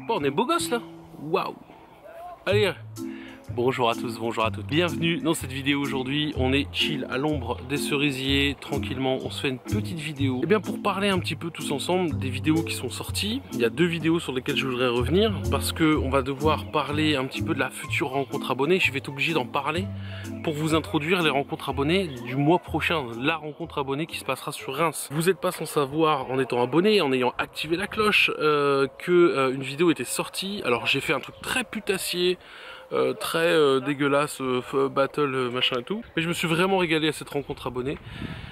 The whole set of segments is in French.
Bon, on est beau gosse là. Waouh. Allez. Bonjour à tous, bonjour à toutes. Bienvenue dans cette vidéo aujourd'hui. On est chill à l'ombre des cerisiers, tranquillement. On se fait une petite vidéo. Et bien pour parler un petit peu tous ensemble des vidéos qui sont sorties. Il y a deux vidéos sur lesquelles je voudrais revenir parce que on va devoir parler un petit peu de la future rencontre abonnée. Je vais être obligé d'en parler pour vous introduire les rencontres abonnées du mois prochain. La rencontre abonnée qui se passera sur Reims. Vous n'êtes pas sans savoir en étant abonné, en ayant activé la cloche, une vidéo était sortie. Alors j'ai fait un truc très putassier. Très dégueulasse, battle machin et tout, mais je me suis vraiment régalé à cette rencontre abonnée.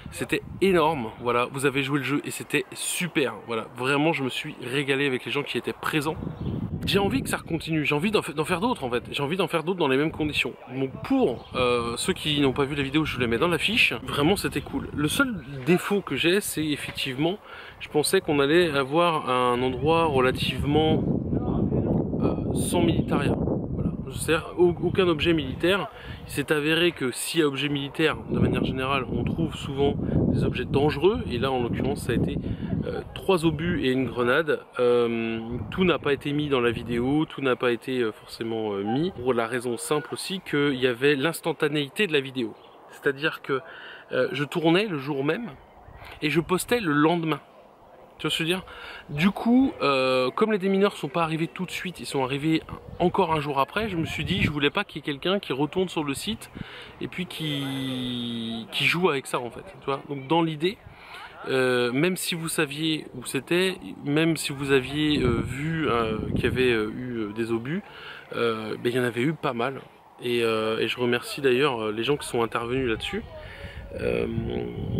C'était énorme, voilà, vous avez joué le jeu et c'était super, voilà, vraiment je me suis régalé avec les gens qui étaient présents. J'ai envie que ça continue, j'ai envie d'en faire d'autres en fait, j'ai envie d'en faire d'autres dans les mêmes conditions. Donc pour ceux qui n'ont pas vu la vidéo, je vous la mets dans la fiche, vraiment c'était cool. Le seul défaut que j'ai, c'est effectivement, je pensais qu'on allait avoir un endroit relativement sans militaria. C'est-à-dire aucun objet militaire. Il s'est avéré que s'il y a objet militaire, de manière générale, on trouve souvent des objets dangereux. Et là, en l'occurrence, ça a été 3 obus et une grenade. Tout n'a pas été mis dans la vidéo, tout n'a pas été forcément mis. Pour la raison simple aussi qu'il y avait l'instantanéité de la vidéo. C'est-à-dire que je tournais le jour même et je postais le lendemain. Tu vois ce que je veux dire? Du coup, comme les démineurs sont pas arrivés tout de suite, ils sont arrivés encore un jour après, je me suis dit, je voulais pas qu'il y ait quelqu'un qui retourne sur le site et puis qui joue avec ça en fait. Tu vois, donc dans l'idée, même si vous saviez où c'était, même si vous aviez vu qu'il y avait eu des obus, ben, il y en avait eu pas mal. Et je remercie d'ailleurs les gens qui sont intervenus là-dessus.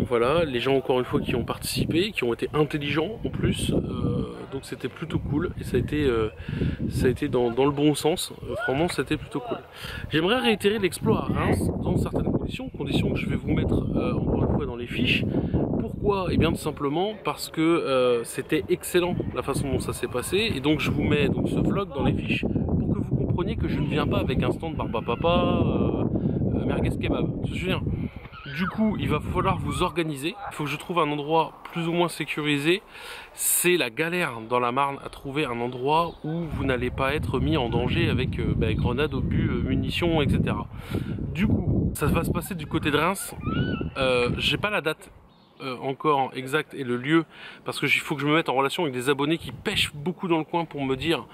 Voilà, les gens encore une fois qui ont participé, qui ont été intelligents en plus, donc c'était plutôt cool et ça a été dans le bon sens, vraiment c'était plutôt cool. J'aimerais réitérer l'exploit à Reims dans certaines conditions que je vais vous mettre encore une fois dans les fiches. Pourquoi? Et bien tout simplement parce que c'était excellent la façon dont ça s'est passé et donc je vous mets donc ce vlog dans les fiches pour que vous compreniez que je ne viens pas avec un stand barbapapa, merguez kebab, je veux dire. Du coup, il va falloir vous organiser. Il faut que je trouve un endroit plus ou moins sécurisé. C'est la galère dans la Marne à trouver un endroit où vous n'allez pas être mis en danger avec grenades, obus, munitions, etc. Du coup, ça va se passer du côté de Reims. J'ai pas la date encore exact et le lieu parce que il faut que je me mette en relation avec des abonnés qui pêchent beaucoup dans le coin pour me dire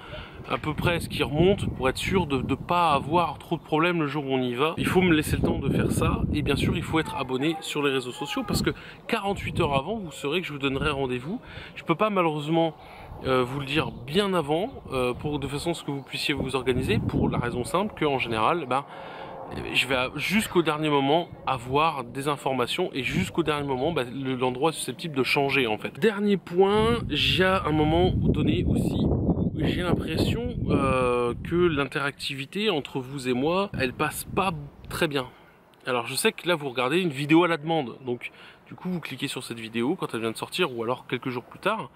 à peu près ce qui remonte pour être sûr de ne pas avoir trop de problèmes le jour où on y va. Il faut me laisser le temps de faire ça et bien sûr il faut être abonné sur les réseaux sociaux parce que 48 heures avant vous saurez que je vous donnerai rendez-vous. Je peux pas malheureusement vous le dire bien avant de façon à ce que vous puissiez vous organiser pour la raison simple qu'en général je vais jusqu'au dernier moment avoir des informations et jusqu'au dernier moment l'endroit est susceptible de changer en fait. Dernier point, j'ai un moment donné aussi où j'ai l'impression que l'interactivité entre vous et moi elle passe pas très bien. Alors je sais que là vous regardez une vidéo à la demande, donc du coup vous cliquez sur cette vidéo quand elle vient de sortir ou alors quelques jours plus tard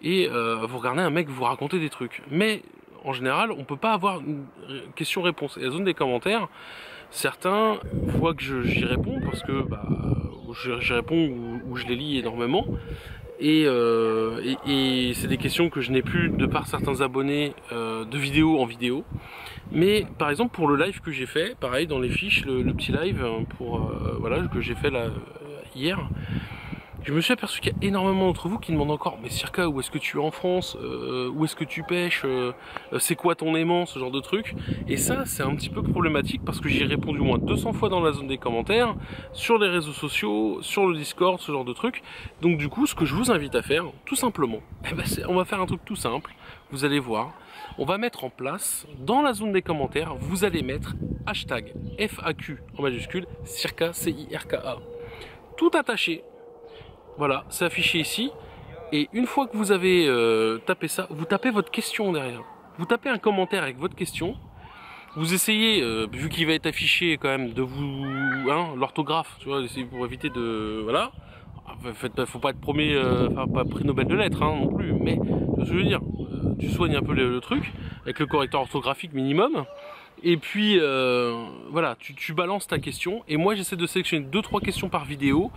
et vous regardez un mec vous raconter des trucs. Mais en général on peut pas avoir une question-réponse. Et la zone des commentaires, certains voient que j'y réponds parce que j'y réponds ou je les lis énormément et c'est des questions que je n'ai plus de par certains abonnés de vidéo en vidéo. Mais par exemple pour le live que j'ai fait, pareil dans les fiches, le petit live voilà, que j'ai fait là hier, je me suis aperçu qu'il y a énormément d'entre vous qui demandent encore mais Circa, où est-ce que tu es en France, où est-ce que tu pêches, c'est quoi ton aimant, ce genre de trucs. Et ça c'est un petit peu problématique parce que j'ai répondu au moins 200 fois dans la zone des commentaires, sur les réseaux sociaux, sur le Discord, ce genre de trucs. Donc du coup ce que je vous invite à faire tout simplement, on va faire un truc tout simple, vous allez voir. On va mettre en place, dans la zone des commentaires, vous allez mettre hashtag FAQ en majuscule, Circa, C-I-R-K-A. Tout attaché. Voilà, c'est affiché ici. Et une fois que vous avez tapé ça, vous tapez votre question derrière. Vous tapez un commentaire avec votre question. Vous essayez, vu qu'il va être affiché quand même, de vous... l'orthographe, tu vois, pour éviter de... Voilà. Faut pas être premier, pas prix Nobel de lettres non plus, mais tu vois ce que je veux dire, tu soignes un peu le truc avec le correcteur orthographique minimum et puis voilà, tu balances ta question et moi j'essaie de sélectionner 2-3 questions par vidéo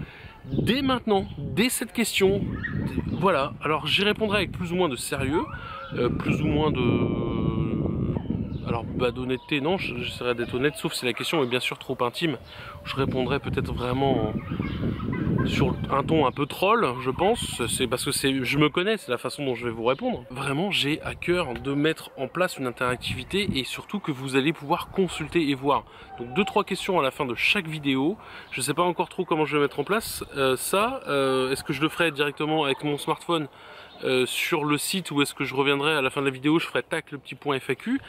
dès maintenant, dès cette question. Voilà, alors j'y répondrai avec plus ou moins de sérieux, plus ou moins de... Alors d'honnêteté, non, j'essaierai d'être honnête, sauf si la question est bien sûr trop intime. Je répondrai peut-être vraiment sur un ton un peu troll, je pense. C'est parce que je me connais, c'est la façon dont je vais vous répondre. Vraiment, j'ai à cœur de mettre en place une interactivité et surtout que vous allez pouvoir consulter et voir. Donc 2-3 questions à la fin de chaque vidéo. Je sais pas encore trop comment je vais mettre en place ça. Est-ce que je le ferai directement avec mon smartphone sur le site ou est-ce que je reviendrai à la fin de la vidéo, je ferai tac le petit point FAQ.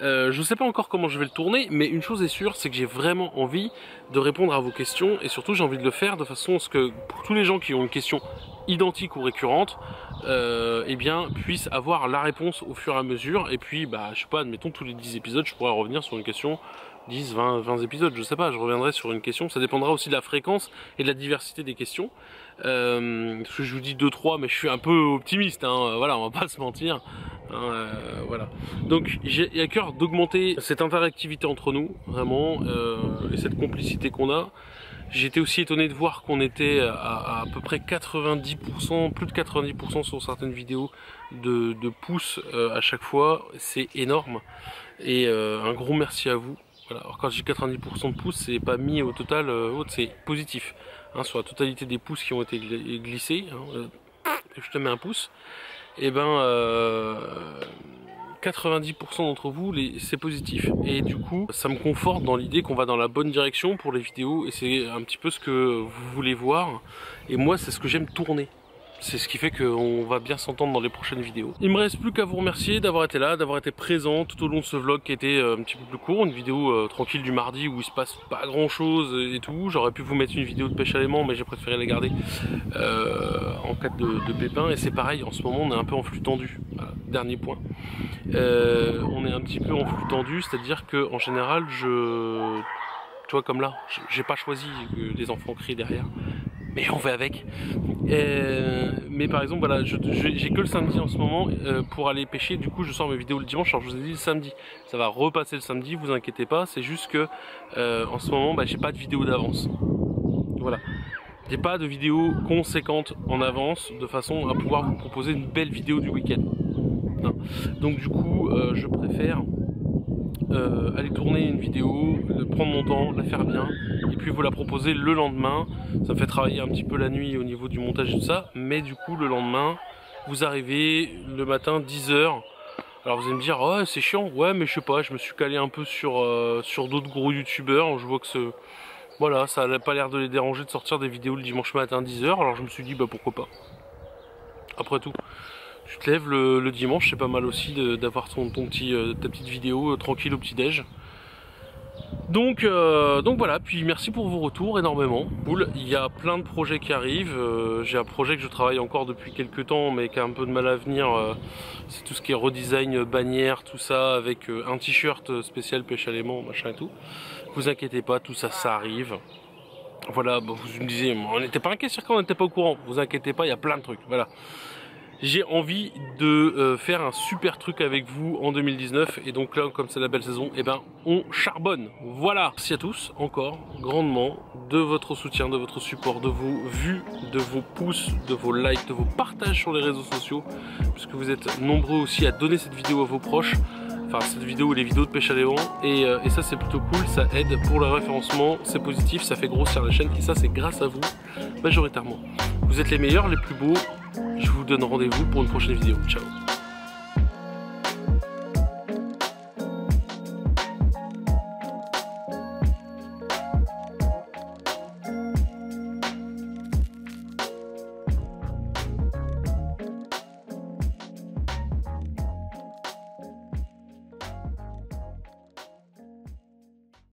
Je sais pas encore comment je vais le tourner, mais une chose est sûre, c'est que j'ai vraiment envie de répondre à vos questions et surtout j'ai envie de le faire de façon à ce que pour tous les gens qui ont une question identique ou récurrente, eh bien puissent avoir la réponse au fur et à mesure. Et puis bah je sais pas, admettons tous les 10 épisodes je pourrais revenir sur une question, 10, 20 épisodes, je sais pas, je reviendrai sur une question. Ça dépendra aussi de la fréquence et de la diversité des questions. Parce que je vous dis 2-3, mais je suis un peu optimiste, hein, voilà, on va pas se mentir. Voilà. Donc j'ai à cœur d'augmenter cette interactivité entre nous, vraiment, et cette complicité qu'on a. J'ai été aussi étonné de voir qu'on était à peu près 90%, plus de 90% sur certaines vidéos de pouces à chaque fois. C'est énorme. Et un gros merci à vous. Voilà. Alors quand j'ai 90% de pouces, c'est pas mis au total, c'est positif. Hein, sur la totalité des pouces qui ont été glissés, hein, je te mets un pouce. Et ben 90% d'entre vous, c'est positif. Et du coup, ça me conforte dans l'idée qu'on va dans la bonne direction pour les vidéos. Et c'est un petit peu ce que vous voulez voir. Et moi, c'est ce que j'aime tourner. C'est ce qui fait qu'on va bien s'entendre dans les prochaines vidéos. Il me reste plus qu'à vous remercier d'avoir été là, d'avoir été présent tout au long de ce vlog qui était un petit peu plus court. Une vidéo tranquille du mardi où il se passe pas grand chose et tout. J'aurais pu vous mettre une vidéo de pêche à l'aimant, mais j'ai préféré la garder en cas de pépin. Et c'est pareil, en ce moment on est un peu en flux tendu. Voilà, dernier point. On est un petit peu en flux tendu, c'est-à-dire que en général, tu vois comme là, j'ai pas choisi que les enfants crient derrière. Mais on fait avec. Mais par exemple, voilà, j'ai que le samedi en ce moment pour aller pêcher. Du coup, je sors mes vidéos le dimanche. Alors, je vous ai dit le samedi. Ça va repasser le samedi, vous inquiétez pas. C'est juste que en ce moment, bah, j'ai pas de vidéo d'avance. Voilà. J'ai pas de vidéo conséquente en avance de façon à pouvoir vous proposer une belle vidéo du week-end. Donc, du coup, je préfère aller tourner une vidéo, prendre mon temps, la faire bien et puis vous la proposer le lendemain. Ça me fait travailler un petit peu la nuit au niveau du montage et tout ça, mais du coup le lendemain vous arrivez le matin 10h. Alors vous allez me dire oh, c'est chiant, ouais, mais je sais pas, je me suis calé un peu sur d'autres gros youtubeurs, je vois que voilà, ça n'a pas l'air de les déranger de sortir des vidéos le dimanche matin 10h, alors je me suis dit bah pourquoi pas. Après tout, tu te lèves le dimanche, c'est pas mal aussi d'avoir ta petite vidéo tranquille au petit-déj. Donc voilà, puis merci pour vos retours énormément. Cool, il y a plein de projets qui arrivent. J'ai un projet que je travaille encore depuis quelques temps, mais qui a un peu de mal à venir. C'est tout ce qui est redesign, bannière, tout ça, avec un t-shirt spécial pêche à l'aimant, machin et tout. Vous inquiétez pas, tout ça, ça arrive. Voilà, bah, vous me disiez, on n'était pas inquiet sur quand on n'était pas au courant. Vous inquiétez pas, il y a plein de trucs. Voilà. J'ai envie de faire un super truc avec vous en 2019 et donc là comme c'est la belle saison, et ben on charbonne. Voilà, merci à tous encore grandement de votre soutien, de votre support, de vos vues, de vos pouces, de vos likes, de vos partages sur les réseaux sociaux, puisque vous êtes nombreux aussi à donner cette vidéo à vos proches. Enfin cette vidéo et les vidéos de pêche à l'aimant et ça c'est plutôt cool, ça aide pour le référencement, c'est positif, ça fait grossir la chaîne et ça c'est grâce à vous majoritairement. Vous êtes les meilleurs, les plus beaux. Je vous donne rendez-vous pour une prochaine vidéo. Ciao.